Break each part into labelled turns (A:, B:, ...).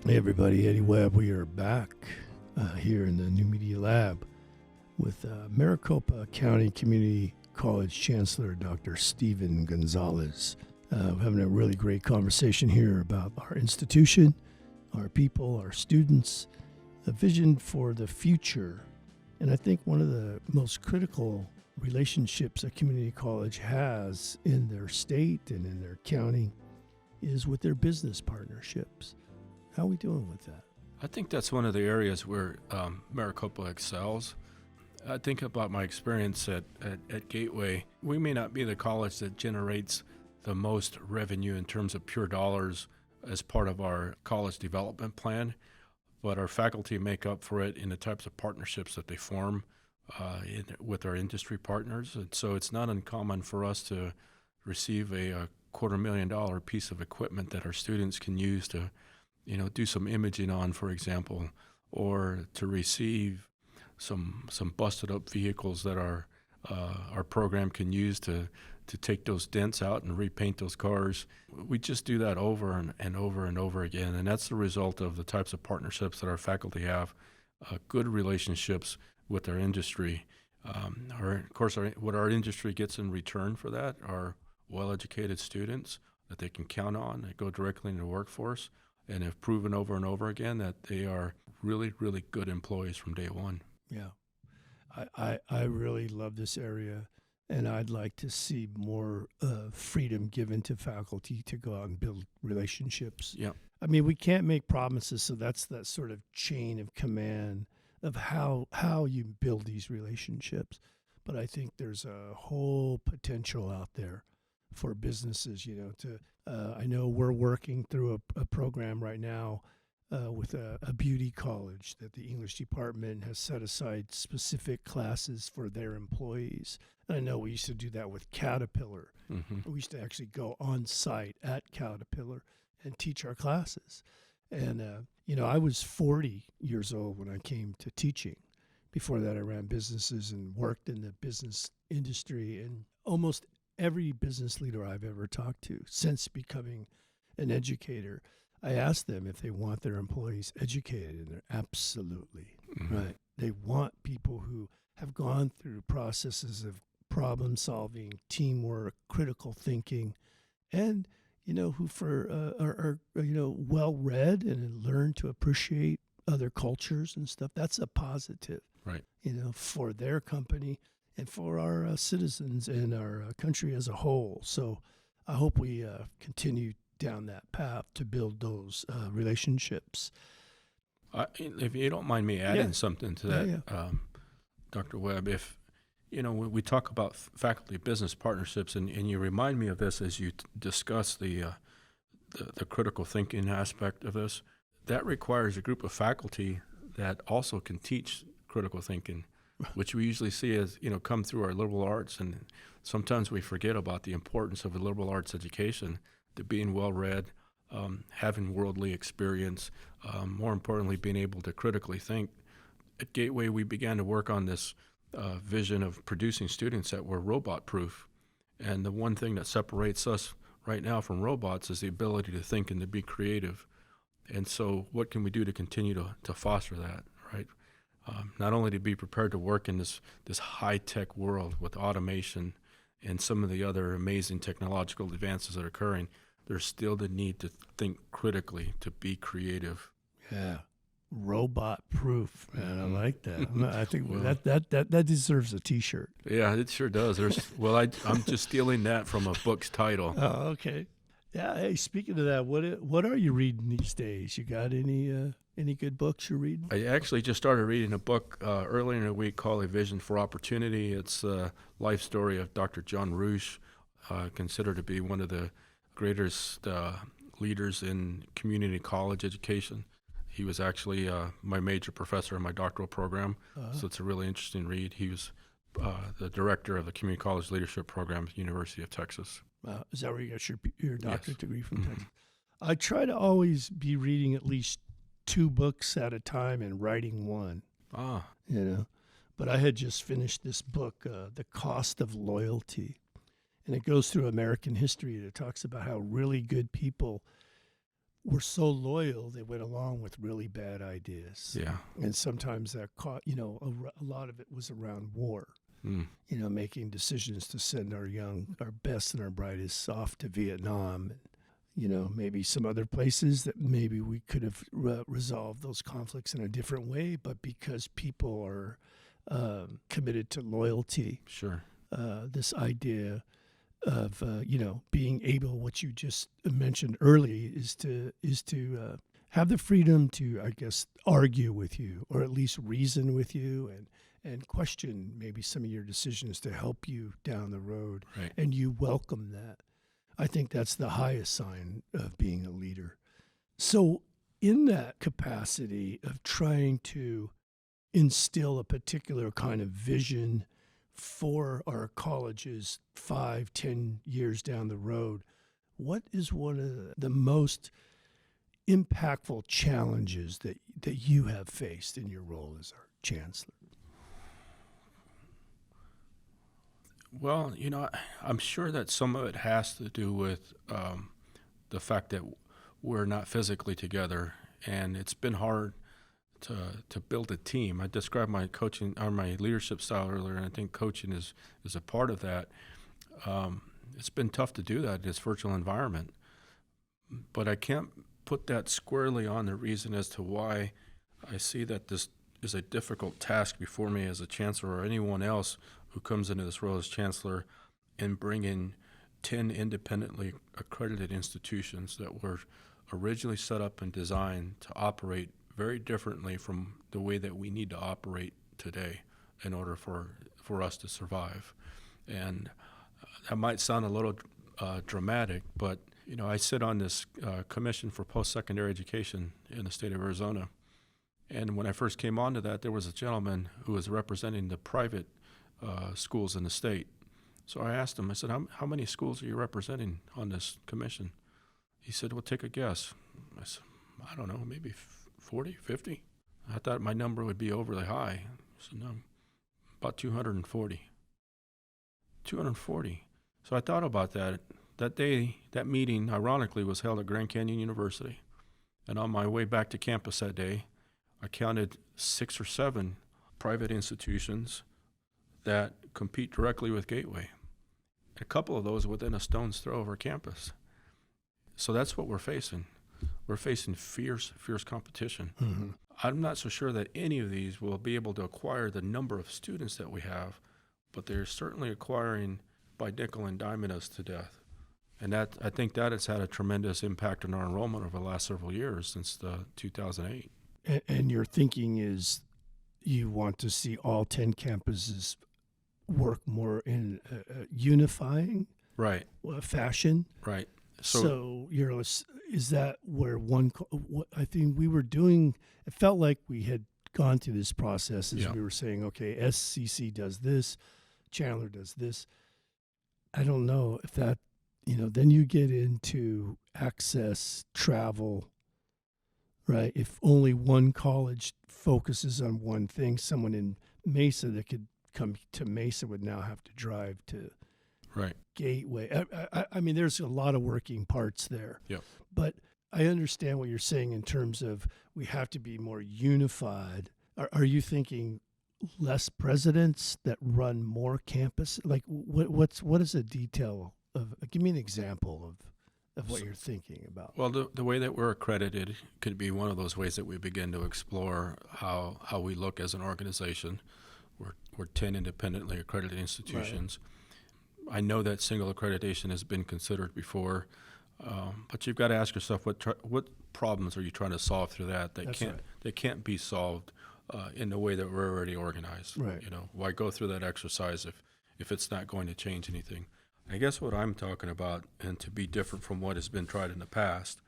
A: Hey everybody, Eddie Webb. We are back here in the New Media Lab with Maricopa County Community College Chancellor Dr. Stephen Gonzales. We're having a really great conversation here about our institution, our people, our students, a vision for the future. And I think one of the most critical relationships a community college has in their state and in their county is with their business partnerships. How are we doing with that?
B: I think that's one of the areas where Maricopa excels. I think about my experience at Gateway. We may not be the college that generates the most revenue in terms of pure dollars as part of our college development plan, but our faculty make up for it in the types of partnerships that they form with our industry partners. And so it's not uncommon for us to receive a $250,000 piece of equipment that our students can use to do some imaging on, for example, or to receive some busted up vehicles that our program can use to take those dents out and repaint those cars. We just do that over and over and over again, and that's the result of the types of partnerships that our faculty have, good relationships with our industry. What our industry gets in return for that are well-educated students that they can count on, that go directly into the workforce, and have proven over and over again that they are really, really good employees from day one.
A: Yeah. I really love this area, and I'd like to see more freedom given to faculty to go out and build relationships.
B: Yeah.
A: I mean, we can't make promises, so that's that sort of chain of command of how you build these relationships. But I think there's a whole potential out there for businesses, I know we're working through a program right now with a beauty college that the English department has set aside specific classes for their employees. And I know we used to do that with Caterpillar.
B: Mm-hmm.
A: We used to actually go on site at Caterpillar and teach our classes. And, I was 40 years old when I came to teaching. Before that, I ran businesses and worked in the business industry, and almost every business leader I've ever talked to since becoming an educator, I ask them if they want their employees educated, and they're absolutely right. They want people who have gone through processes of problem solving, teamwork, critical thinking, and who are well read and learn to appreciate other cultures and stuff. That's a positive,
B: right?
A: For their company and for our citizens and our country as a whole. So I hope we continue down that path to build those relationships.
B: If you don't mind me adding something to that, Dr. Webb, if when we talk about faculty business partnerships, and you remind me of this as you discuss the critical thinking aspect of this, that requires a group of faculty that also can teach critical thinking, which we usually see as, come through our liberal arts. And sometimes we forget about the importance of a liberal arts education, to being well-read, having worldly experience, more importantly, being able to critically think. At Gateway, we began to work on this vision of producing students that were robot-proof. And the one thing that separates us right now from robots is the ability to think and to be creative. And so what can we do to continue to foster that, right? Not only to be prepared to work in this high-tech world with automation and some of the other amazing technological advances that are occurring, there's still the need to think critically, to be creative.
A: Yeah, robot-proof, man. I like that. I think that deserves a T-shirt.
B: Yeah, it sure does. I'm just stealing that from a book's title.
A: Oh, okay. Yeah. Hey, speaking of that, what are you reading these days? You got any good books you're reading?
B: I actually just started reading a book earlier in the week called A Vision for Opportunity. It's the life story of Dr. John Rush, considered to be one of the greatest leaders in community college education. He was actually my major professor in my doctoral program, so it's a really interesting read. He was the director of the Community College Leadership Program at the University of Texas.
A: Is that where you got your doctorate degree from?
B: Mm-hmm.
A: Texas? I try to always be reading at least 2 books at a time and writing one. But I had just finished this book, The Cost of Loyalty. And it goes through American history. And it talks about how really good people were so loyal they went along with really bad ideas.
B: Yeah.
A: And sometimes that caught, a lot of it was around war.
B: Mm.
A: Making decisions to send our best and our brightest off to Vietnam, and, maybe some other places that maybe we could have resolved those conflicts in a different way, but because people are committed to loyalty,
B: Sure.
A: this idea of being able, what you just mentioned early, is to have the freedom to, I guess, argue with you, or at least reason with you, and question maybe some of your decisions to help you down the road.
B: Right.
A: And you welcome that. I think that's the highest sign of being a leader. So in that capacity of trying to instill a particular kind of vision for our colleges 5-10 years down the road, what is one of the most impactful challenges that you have faced in your role as our chancellor?
B: Well, I'm sure that some of it has to do with the fact that we're not physically together, and it's been hard to build a team. I described my coaching or my leadership style earlier, and I think coaching is a part of that. It's been tough to do that in this virtual environment, but I can't put that squarely on the reason as to why I see that this is a difficult task before me as a chancellor, or anyone else who comes into this role as chancellor, in bringing 10 independently accredited institutions that were originally set up and designed to operate very differently from the way that we need to operate today in order for us to survive. And that might sound a little dramatic, but I sit on this commission for post-secondary education in the state of Arizona. And when I first came onto that, there was a gentleman who was representing the private schools in the state. So I asked him, I said, how many schools are you representing on this commission? He said, well, take a guess. I said, I don't know, maybe 40, 50? I thought my number would be overly high. I said, no, about 240. 240. So I thought about that. That day, that meeting, ironically, was held at Grand Canyon University. And on my way back to campus that day, I counted 6 or 7 private institutions that compete directly with Gateway. A couple of those within a stone's throw of our campus. So that's what we're facing. We're facing fierce competition.
A: Mm-hmm.
B: I'm not so sure that any of these will be able to acquire the number of students that we have, but they're certainly acquiring by nickel and diming us to death. And I think that has had a tremendous impact on our enrollment over the last several years since 2008.
A: And your thinking is you want to see all 10 campuses work more in a unifying
B: right
A: fashion.
B: Right.
A: So is that where what I think we were doing? It felt like we had gone through this process as we were saying, okay, SCC does this, Chandler does this. I don't know if that, then you get into access, travel, right? If only one college focuses on one thing, someone in Mesa that could come to Mesa would now have to drive to Gateway. I mean, there's a lot of working parts there.
B: Yeah.
A: But I understand what you're saying in terms of we have to be more unified. Are you thinking less presidents that run more campus? Like what is a detail of? Give me an example of what you're thinking about.
B: Well, the way that we're accredited could be one of those ways that we begin to explore how we look as an organization. We're 10 independently accredited institutions. Right. I know that single accreditation has been considered before, but you've got to ask yourself what problems are you trying to solve through that can't be solved in the way that we're already organized.
A: Right.
B: Why go through that exercise if it's not going to change anything? I guess what I'm talking about, and to be different from what has been tried in the past,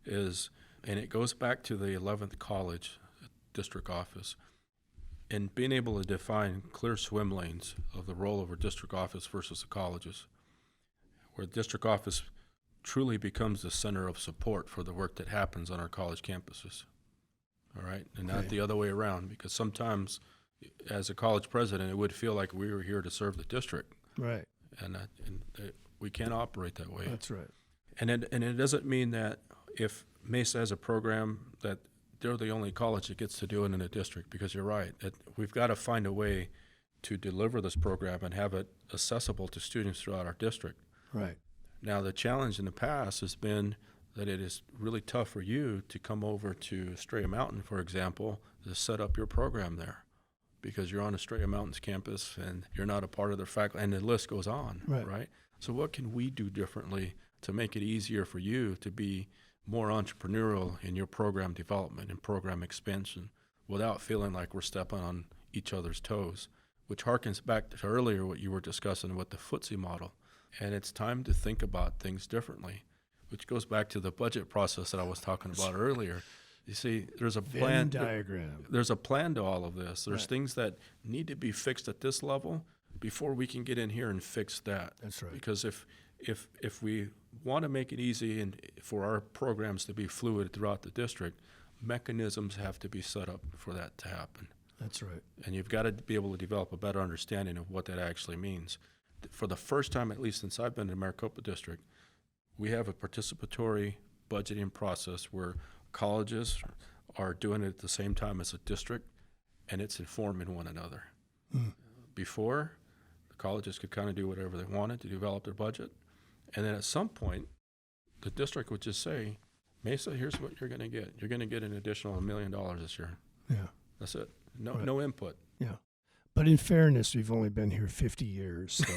B: is, and it goes back to the 11th college district office, and being able to define clear swim lanes of the role of a district office versus the colleges, where the district office truly becomes the center of support for the work that happens on our college campuses. All right? And not the other way around, because sometimes as a college president, it would feel like we were here to serve the district.
A: Right.
B: And we can't operate that way.
A: That's right.
B: And it doesn't mean that if Mesa has a program that they're the only college that gets to do it in a district, because you're right, that we've got to find a way to deliver this program and have it accessible to students throughout our district.
A: Right.
B: Now, the challenge in the past has been that it is really tough for you to come over to Estrella Mountain, for example, to set up your program there, because you're on Estrella Mountain's campus and you're not a part of their faculty, and the list goes on, right? So what can we do differently to make it easier for you to be more entrepreneurial in your program development and program expansion without feeling like we're stepping on each other's toes, which harkens back to earlier what you were discussing with the footsie model. And it's time to think about things differently, which goes back to the budget process that I was talking about earlier. You see, there's a plan.
A: Venn diagram.
B: There's a plan to all of this. There's things that need to be fixed at this level before we can get in here and fix that.
A: That's right.
B: Because if we want to make it easy and for our programs to be fluid throughout the district, mechanisms have to be set up for that to happen.
A: That's right.
B: And you've got to be able to develop a better understanding of what that actually means. For the first time, at least since I've been in Maricopa District, we have a participatory budgeting process where colleges are doing it at the same time as a district, and it's informing one another. Before, the colleges could kind of do whatever they wanted to develop their budget, and then at some point, the district would just say, Mesa, here's what you're going to get. You're going to get an additional $1 million this year.
A: Yeah.
B: That's it. No input.
A: Yeah. But in fairness, we've only been here 50 years, so,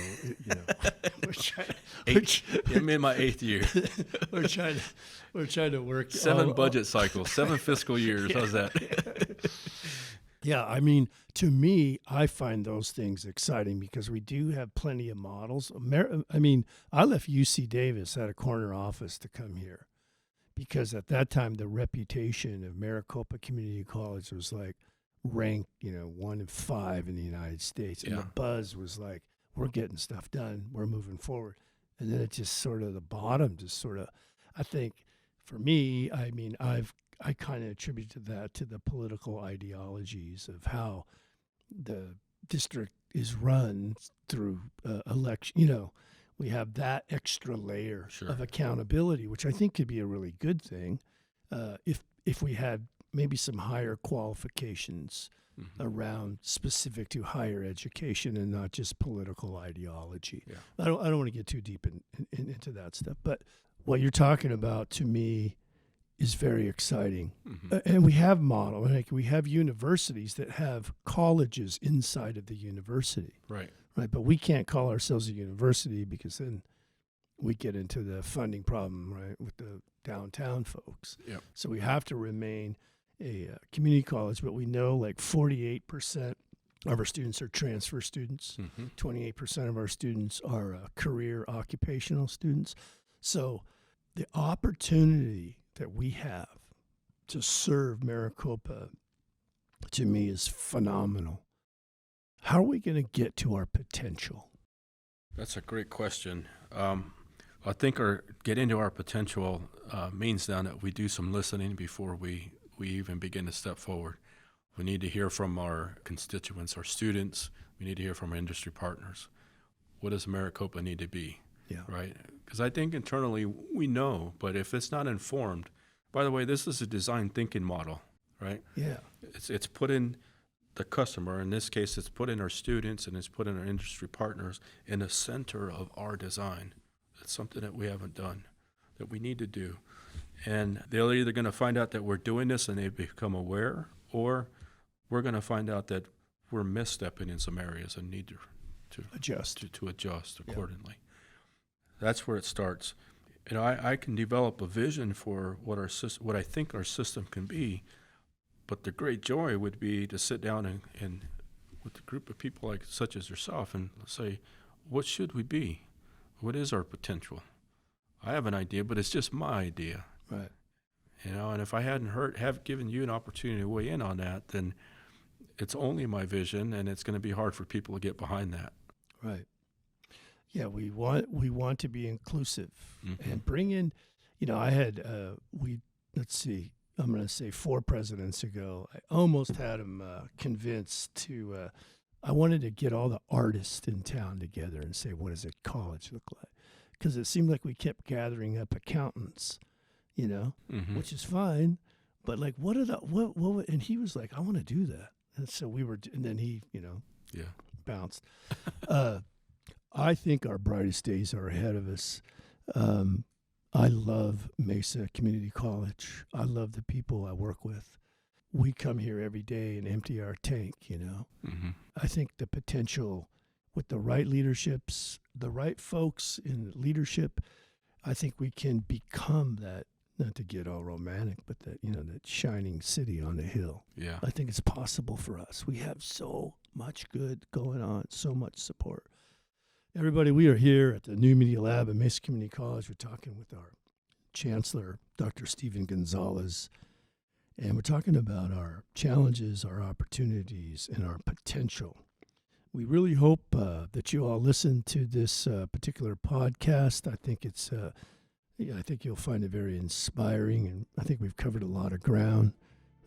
B: I'm in my 8th year.
A: we're trying to work
B: 7 budget cycles, 7 fiscal years. How's that?
A: Yeah, I mean, to me, I find those things exciting because we do have plenty of models. I mean, I left UC Davis at a corner office to come here because at that time, the reputation of Maricopa Community College was like ranked, 1 in 5 in the United States. And the buzz was like, we're getting stuff done, we're moving forward. And then it just sort of, the bottom just sort of, I think for me, I mean, I kind of attribute that to the political ideologies of how the district is run through election. We have that extra layer of accountability, which I think could be a really good thing if we had maybe some higher qualifications around specific to higher education and not just political ideology. Yeah. I don't want to get too deep into that stuff, but what you're talking about to me is very exciting. And we have we have universities that have colleges inside of the university. Right. But we can't call ourselves a university because then we get into the funding problem, right, with the downtown folks. Yep. So we have to remain a community college, but we know like 48% of our students are transfer students. 28% of our students are career occupational students. So the opportunity that we have to serve Maricopa, to me, is phenomenal. How are we going to get to our potential?
B: That's a great question. I think getting to our potential means now that we do some listening before we even begin to step forward. We need to hear from our constituents, our students. We need to hear from our industry partners. What does Maricopa need to be? Yeah. Right? Because I think internally we know, but if it's not informed, by the way, this is a design thinking model, right? Yeah. It's put in the customer, in this case, it's put in our students and it's put in our industry partners in the center of our design. It's something that we haven't done, that we need to do. And they're either going to find out that we're doing this and they become aware, or we're going to find out that we're misstepping in some areas and need to adjust accordingly. That's where it starts. I can develop a vision for what I think our system can be, but the great joy would be to sit down and with a group of people such as yourself and say, what should we be? What is our potential? I have an idea, but it's just my idea. Right. And if I hadn't have given you an opportunity to weigh in on that, then it's only my vision, and it's going to be hard for people to get behind that. Right.
A: Yeah, we want to be inclusive and bring in. I had let's see, I'm going to say 4 presidents ago, I almost had them convinced to. I wanted to get all the artists in town together and say, what does a college look like? Because it seemed like we kept gathering up accountants,
B: Mm-hmm.
A: which is fine. But like, what? And he was like, I want to do that. And so and then he,
B: Yeah.
A: bounced. I think our brightest days are ahead of us. I love Mesa Community College. I love the people I work with. We come here every day and empty our tank,
B: Mm-hmm.
A: I think the potential with the right leaderships, the right folks in leadership, I think we can become that, not to get all romantic, but that shining city on the hill.
B: Yeah.
A: I think it's possible for us. We have so much good going on, so much support. Everybody, we are here at the New Media Lab at Mesa Community College. We're talking with our Chancellor, Dr. Stephen Gonzales, and we're talking about our challenges, our opportunities, and our potential. We really hope that you all listen to this particular podcast. I think I think you'll find it very inspiring, and I think we've covered a lot of ground.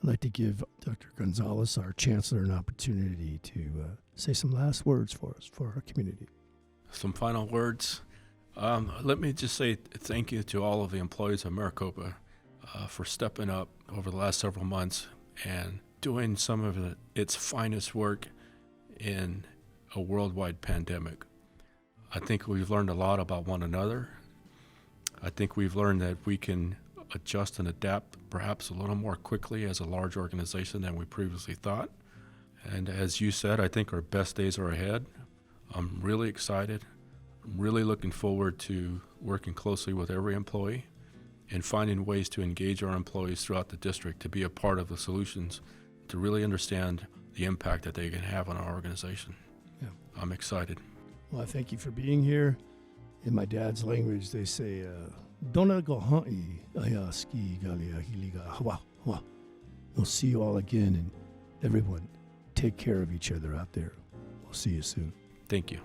A: I'd like to give Dr. Gonzales, our Chancellor, an opportunity to say some last words for us, for our community.
B: Some final words. Let me just say thank you to all of the employees of Maricopa for stepping up over the last several months and doing some of its finest work in a worldwide pandemic. I think we've learned a lot about one another. I think we've learned that we can adjust and adapt perhaps a little more quickly as a large organization than we previously thought. And as you said, I think our best days are ahead. I'm really excited. I'm really looking forward to working closely with every employee and finding ways to engage our employees throughout the district to be a part of the solutions, to really understand the impact that they can have on our organization.
A: Yeah.
B: I'm excited.
A: Well, I thank you for being here. In my dad's language, they say, Dona go ha'i aya ski galia hiliga hawa hawa. We'll see you all again, and everyone, take care of each other out there. We'll see you soon.
B: Thank you.